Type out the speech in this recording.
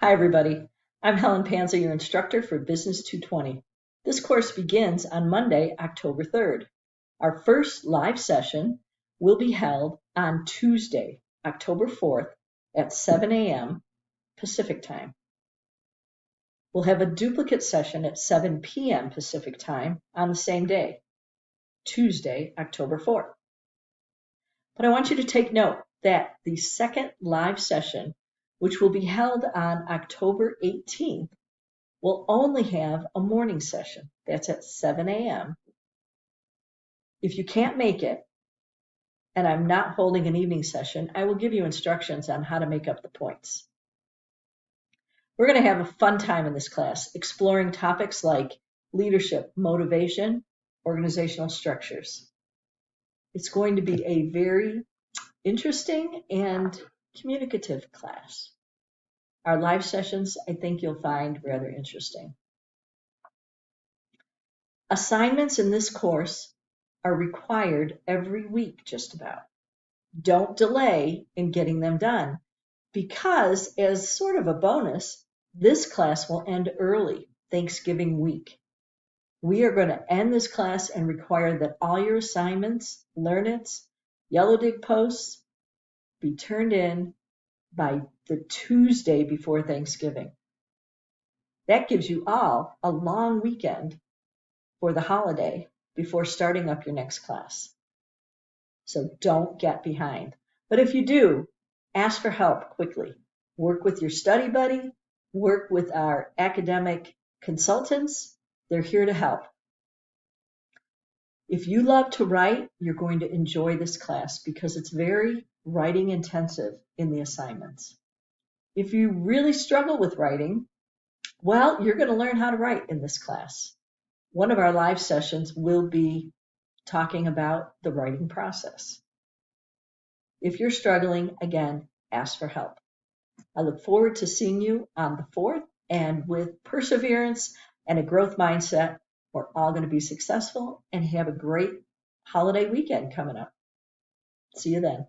Hi everybody, I'm Helen Panza, your instructor for BUS220. This course begins on Monday, October 3rd. Our first live session will be held on Tuesday, October 4th at 7 a.m. Pacific Time. We'll have a duplicate session at 7 p.m. Pacific Time on the same day, Tuesday, October 4th. But I want you to take note that the second live session, which will be held on October 18th, will only have a morning session. That's at 7 a.m. If you can't make it, and I'm not holding an evening session, I will give you instructions on how to make up the points. We're going to have a fun time in this class, exploring topics like leadership, motivation, organizational structures. It's going to be a very interesting and communicative class. Our live sessions, I think you'll find rather interesting. Assignments in this course are required every week, just about. Don't delay in getting them done, because as sort of a bonus, this class will end early, Thanksgiving week. We are going to end this class and require that all your assignments, Learn-Its, Yellow Dig posts be turned in by the Tuesday before Thanksgiving. That gives you all a long weekend for the holiday before starting up your next class. So don't get behind. But if you do, ask for help quickly. Work with your study buddy, work with our academic consultants. They're here to help. If you love to write, you're going to enjoy this class because it's very writing intensive in the assignments. If you really struggle with writing, well, you're going to learn how to write in this class. One of our live sessions will be talking about the writing process. If you're struggling, again, ask for help. I look forward to seeing you on the 4th, and with perseverance and a growth mindset, we're all going to be successful and have a great holiday weekend coming up. See you then.